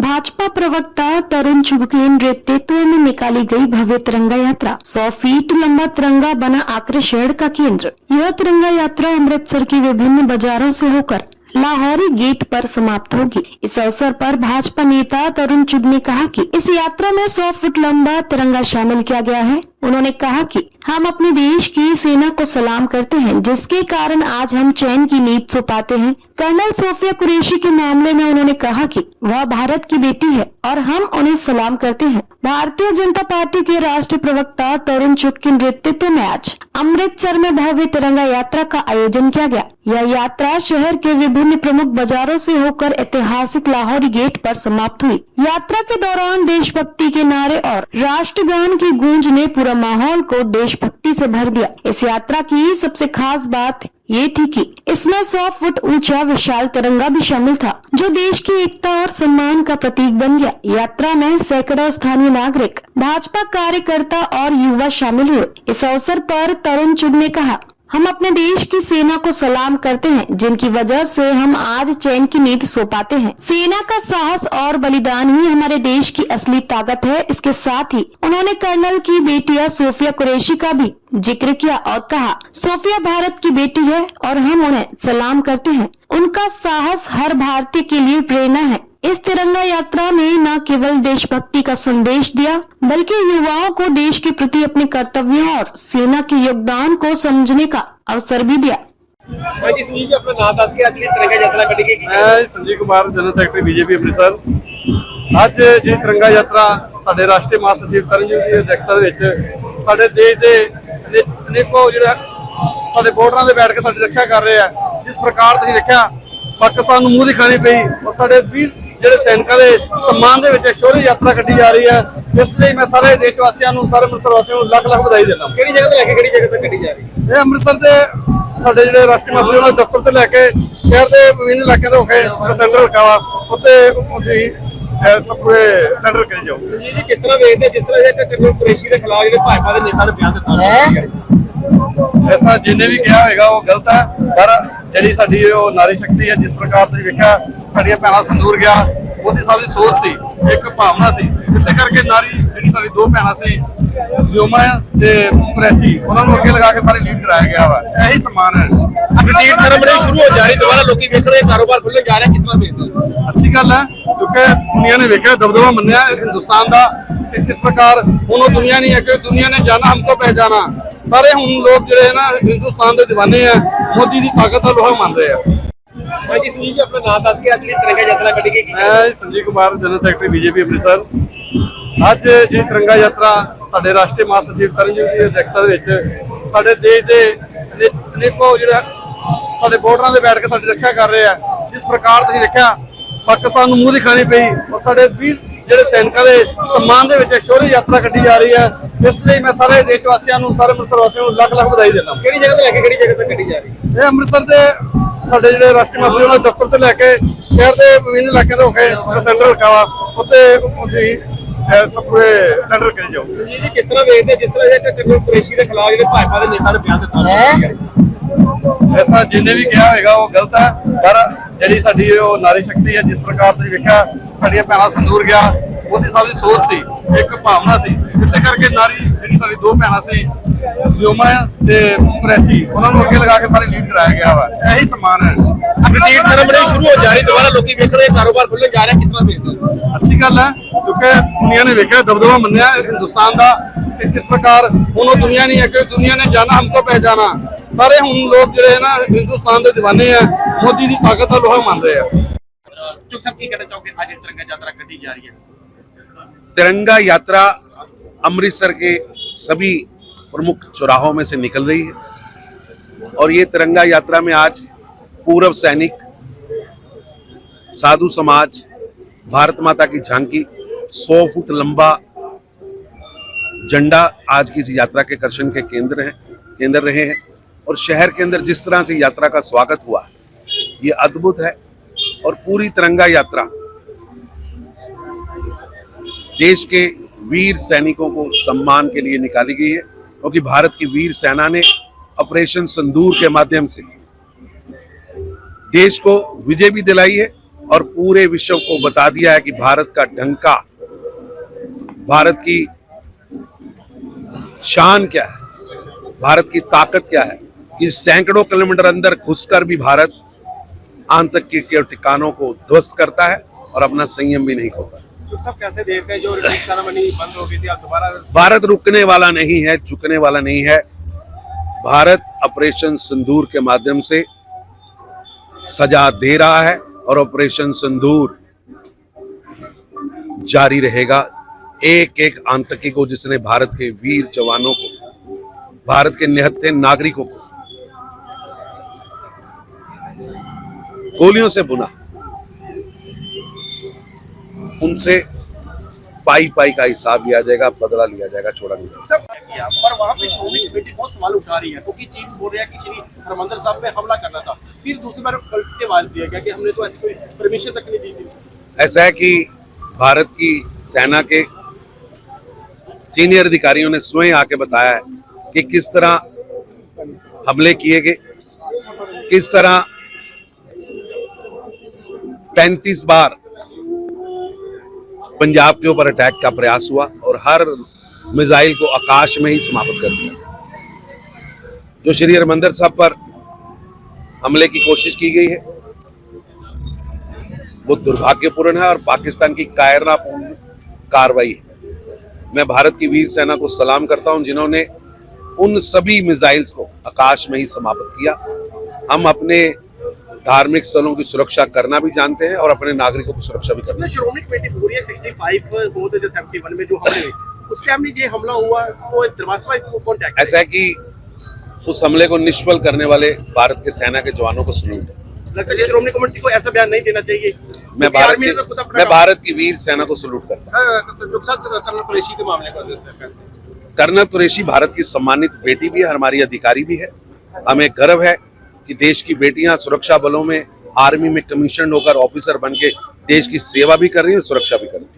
भाजपा प्रवक्ता तरुण चुग के नेतृत्व में निकाली गई भव्य तिरंगा यात्रा 100 फीट लंबा तिरंगा बना आकर्षण का केंद्र। यह तिरंगा यात्रा अमृतसर के विभिन्न बाजारों से होकर लाहौरी गेट पर समाप्त होगी। इस अवसर पर भाजपा नेता तरुण चुग ने कहा कि इस यात्रा में 100 फुट लंबा तिरंगा शामिल किया गया है। उन्होंने कहा कि हम अपने देश की सेना को सलाम करते हैं, जिसके कारण आज हम चैन की नींद सो पाते हैं। कर्नल सोफिया कुरैशी के मामले में उन्होंने कहा कि वह भारत की बेटी है और हम उन्हें सलाम करते हैं। भारतीय जनता पार्टी के राष्ट्रीय प्रवक्ता तरुण चुग के नेतृत्व में आज अमृतसर में भव्य तिरंगा यात्रा का आयोजन किया गया। यह यात्रा शहर के विभिन्न प्रमुख बाजारों से होकर ऐतिहासिक लाहौरी गेट पर समाप्त हुई। यात्रा के दौरान देशभक्ति के नारे और राष्ट्रगान की गूंज ने पूरा माहौल को देशभक्ति से भर दिया। इस यात्रा की सबसे खास बात ये थी कि इसमें 100 फुट ऊंचा विशाल तिरंगा भी शामिल था, जो देश की एकता और सम्मान का प्रतीक बन गया। यात्रा में सैकड़ों स्थानीय नागरिक, भाजपा कार्यकर्ता और युवा शामिल हुए। इस अवसर पर तरुण चुग ने कहा, हम अपने देश की सेना को सलाम करते हैं, जिनकी वजह से हम आज चैन की नींद सो पाते हैं। सेना का साहस और बलिदान ही हमारे देश की असली ताकत है। इसके साथ ही उन्होंने कर्नल की बेटिया सोफिया कुरैशी का भी जिक्र किया और कहा, सोफिया भारत की बेटी है और हम उन्हें सलाम करते हैं। उनका साहस हर भारतीय के लिए प्रेरणा है। इस तिरंगा यात्रा में न केवल देशभक्ति का संदेश दिया, बल्कि युवाओं को देश के प्रति अपने कर्तव्यों और सेना के योगदान को समझने का अवसर भी दिया। मैं Sanjeev Kumar, general secretary BJP Amritsar. ਅੱਜ ਜਿਹੜੀ ਤਿਰੰਗਾ ਯਾਤਰਾ ਸਾਡੇ ਰਾਸ਼ਟਰੀ ਮਹਾਸਚਿਵ ਤਰਨਜੀਤ ਦੀ ਅਧਿਕਸ਼ਤਾ ਦੇ ਵਿੱਚ ਸਾਡੇ ਦੇਸ਼ ਦੇ ਅਨੇਕੋ ਜਿਹੜੇ ਸਾਡੇ ਬਾਰਡਰਾਂ ਤੇ ਬੈਠ ਕੇ ਸਾਡੀ ਰੱਖਿਆ ਕਰ ਰਹੇ ਆ। ਜਿਸ ਪ੍ਰਕਾਰ ਤੁਸੀਂ ਦੇਖਿਆ ਪਾਕਿਸਤਾਨ ਨੂੰ ਮੂੰਹ ਦਿਖਾਣੀ ਪਈ ਔਰ ਸਾਡੇ ਵੀਰ ਜਿਹੜੇ ਸੈਨਿਕਾਂ ਦੇ सम्मान ਦੇ ਵਿੱਚ ਸ਼ੌर्य ਯਾਤਰਾ ਕੱਢੀ ਜਾ ਰਹੀ ਹੈ। ਇਸ ਲਈ ਮੈਂ ਸਾਰੇ ਦੇਸ਼ ਵਾਸੀਆਂ ਨੂੰ, ਸਾਰੇ ਅੰਮ੍ਰਿਤਸਰ ਵਾਸੀਆਂ ਨੂੰ ਲੱਖ ਲੱਖ ਵਧਾਈ ਦਿੰਦਾ। ਕਿਹੜੀ ਜਗ੍ਹਾ ਤੋਂ ਲੈ ਕੇ ਕਿਹੜੀ ਜਗ੍ਹਾ ਤੱਕ ਕੱਢੀ ਜਾ ਰਹੀ ਹੈ? ਇਹ ਅੰਮ੍ਰਿਤਸਰ ਦੇ ਸਾਡੇ ਜਿਹੜੇ ਰਾਸ਼ਟਰੀ ਮਹਾਸਚਿਵ ਦੇ ਦਫ਼ਤਰ ਤੋਂ ਲੈ ਕੇ ਸ਼ਹਿਰ ਦੇ ਵਿਭਿੰਨ ਇਲਾਕਿਆਂ ਤੋਂ ਹੋ ਕੇ ਸੈਂਟਰ ਹਲਕਾ ਵਾ ਉੱਥੇ सब पूरे सेंटर करी जाओ। जी किस तरह देखते हैं, जिस तरह कर्नल कुरैशी के खिलाफ जो भाजपा के नेता ने बयान दिता, ऐसा जिन्हें भी कहा होगा वो गलत है। पर जी साडी नारी शक्ति है, जिस प्रकार तुसीं वेखिया साडियां भैणां संदूर गया, मोदी साहब की सोच सी, एक भावना सी। इसे करके नारी जी साडी दो भैणां सी व्योमा ते कुरैशी, उन्हां नूं अगे लगा के सारी लीड कराया गया वा। यही सम्मान है। ब्रिटिश सेरेमनी शुरू हो जा रही, दोबारा लोग वेख रहे, कारोबार खुले जा रहे, कितना बेहतर अच्छी गल है, क्योंकि दुनिया ने वेखा दबदबा मन्निया हिंदुस्तान का किस प्रकार हुण दुनिया नहीं है कि दुनिया ने जाना हमको पहचाना। सारे हुण लोग जो है ना हिंदुस्तान के दीवाने हैं, मोदी की ताकत का लोहा मान रहे हैं। मैं Sanjeev Kumar, general secretary BJP Amritsar. ਅੱਜ ਜਿਹੜੀ ਤਿਰੰਗਾ ਯਾਤਰਾ ਸਾਡੇ ਰਾਸ਼ਟਰੀ ਮਹਾਸਚਿਵ ਤਰਨਜੀਤ ਦੀ ਅਧਿਕਸ਼ਤਾ ਦੇ ਵਿੱਚ ਸਾਡੇ ਦੇਸ਼ ਦੇ ਅਨੇਕੋ ਜਿਹੜੇ ਸਾਡੇ ਬਾਰਡਰਾਂ ਤੇ ਬੈਠ ਕੇ ਸਾਡੀ ਰੱਖਿਆ ਕਰ ਰਹੇ ਆ। ਜਿਸ ਪ੍ਰਕਾਰ ਤੁਸੀਂ ਦੇਖਿਆ ਪਾਕਿਸਤਾਨ ਨੂੰ ਮੂੰਹ ਦਿਖਾਣੀ ਪਈ ਔਰ ਸਾਡੇ ਵੀਰ ਜਿਹੜੇ ਸੈਨਿਕਾਂ ਦੇ सम्मान ਦੇ ਵਿੱਚ ਸ਼ੌर्य ਯਾਤਰਾ ਕੱਢੀ ਜਾ ਰਹੀ ਹੈ। ਇਸ ਲਈ ਮੈਂ ਸਾਰੇ ਦੇਸ਼ ਵਾਸੀਆਂ ਨੂੰ, ਸਾਰੇ ਅੰਮ੍ਰਿਤਸਰ ਵਾਸੀਆਂ ਨੂੰ ਲੱਖ ਲੱਖ ਵਧਾਈ ਦਿੰਦਾ। ਕਿਹੜੀ ਜਗ੍ਹਾ ਤੋਂ ਲੈ ਕੇ ਕਿਹੜੀ ਜਗ੍ਹਾ ਤੱਕ ਕੱਢੀ ਜਾ ਰਹੀ ਹੈ? ਇਹ ਅੰਮ੍ਰਿਤਸਰ ਦੇ ਸਾਡੇ ਜਿਹੜੇ ਰਾਸ਼ਟਰੀ ਮਹਾਸਚਿਵ ਦੇ ਦਫ਼ਤਰ ਤੋਂ ਲੈ ਕੇ ਸ਼ਹਿਰ ਦੇ ਵਿਭਿੰਨ ਇਲਾਕਿਆਂ ਤੋਂ ਹੋ ਕੇ ਸੈਂਟਰ ਹਲਕਾ ਵਾ ਉੱਥੇ सब पूरे सेंटर करी जाओ। जी किस तरह देखते हैं, जिस तरह कर्नल कुरैशी के खिलाफ जो भाजपा के नेता ने बयान दिता, ऐसा जिन्हें भी कहा होगा वो गलत है। पर जी साडी नारी शक्ति है, जिस प्रकार तुसीं वेखिया साडियां भैणां संदूर गया, मोदी साहब की सोच सी, एक भावना सी। इसे करके नारी जी साडी दो भैणां सी व्योमा ते कुरैशी, उन्हां नूं अगे लगा के सारी लीड कराया गया वा। यही सम्मान है। ब्रिटिश सेरेमनी शुरू हो जा रही, दोबारा लोग वेख रहे, कारोबार खुले जा रहे, कितना बेहतर अच्छी गल है, क्योंकि दुनिया ने वेखा दबदबा मन्निया हिंदुस्तान का किस प्रकार हुण दुनिया नहीं है कि दुनिया ने जाना हमको पहचाना। सारे हुण लोग जो है ना हिंदुस्तान के दीवाने हैं, मोदी की ताकत का लोहा मान रहे हैं। चुग साहब की कहना चाहोगे, आज तिरंगा यात्रा कटी जा रही है? तिरंगा यात्रा अमृतसर के सभी प्रमुख चौराहों में से निकल रही है और ये तिरंगा यात्रा में आज पूर्व सैनिक, साधु समाज, भारत माता की झांकी, 100 फुट लंबा झंडा आज की इस यात्रा के आकर्षण के केंद्र रहे हैं। और शहर के अंदर जिस तरह से यात्रा का स्वागत हुआ ये अद्भुत है। और पूरी तिरंगा यात्रा देश के वीर सैनिकों को सम्मान के लिए निकाली गई है, क्योंकि भारत की वीर सेना ने ऑपरेशन सिंदूर के माध्यम से देश को विजय भी दिलाई है और पूरे विश्व को बता दिया है कि भारत का डंका, भारत की शान क्या है, भारत की ताकत क्या है, कि सैकड़ों किलोमीटर अंदर घुसकर भी भारत आतंकी के ठिकानों को ध्वस्त करता है और अपना संयम भी नहीं खोता। सब कैसे देखते हैं जो सेरेमनी बंद हो गई थी, अब दोबारा? भारत रुकने वाला नहीं है, झुकने वाला नहीं है। भारत ऑपरेशन सिंदूर के माध्यम से सजा दे रहा है और ऑपरेशन सिंदूर जारी रहेगा। एक एक आतंकी को जिसने भारत के वीर जवानों को, भारत के निहत्थे नागरिकों को गोलियों से बुना, उनसे पाई पाई का हिसाब लिया जाएगा, बदला लिया जाएगा, छोड़ा नहीं जाएगा। सब किया, पर वहाँ पे श्रोमणी कमेटी बहुत सवाल उठा रही है क्योंकि चीफ बोल रहा है कि श्री हरमंदिर साहब पे हमला करना था, फिर दूसरी बार पलट वाल दिया गया कि हमने तो ऐसी कोई परमिशन तक नहीं दी थी। ऐसा है कि भारत की सेना के सीनियर अधिकारियों ने स्वयं आके बताया है कि किस तरह हमले किए गए, किस तरह 35 बार पंजाब के ऊपर अटैक का प्रयास हुआ और हर मिसाइल को आकाश में ही समाप्त कर दिया। जो श्री हरमंदिर साहब पर हमले की कोशिश की गई है वो दुर्भाग्यपूर्ण है और पाकिस्तान की कायरनापूर्ण कार्रवाई है। मैं भारत की वीर सेना को सलाम करता हूं जिन्होंने उन सभी मिसाइल्स को आकाश में ही समाप्त किया। हम अपने धार्मिक स्थलों की सुरक्षा करना भी जानते हैं और अपने नागरिकों की सुरक्षा भी करना। श्रोमणी कमेटी पूरी 65 हो तो 71 में जो हमले हुए उस टाइम में ये हमला हुआ तो दरबार को कॉन्टैक्ट। ऐसा है कि उस हमले को निष्फल करने वाले भारत के सेना के जवानों को सलूट है। लगता है श्रोमणी कमेटी को ऐसा बयान नहीं देना चाहिए। मैं भारत की वीर सेना को सलूट करता हूं। कर्नल कुरैशी के मामले का कर्नल कुरैशी भारत की सम्मानित बेटी भी है, हमारी अधिकारी भी है। हमें गर्व है कि देश की बेटियां सुरक्षा बलों में, आर्मी में कमीशन होकर ऑफिसर बन के देश की सेवा भी कर रही है और सुरक्षा भी कर रही है।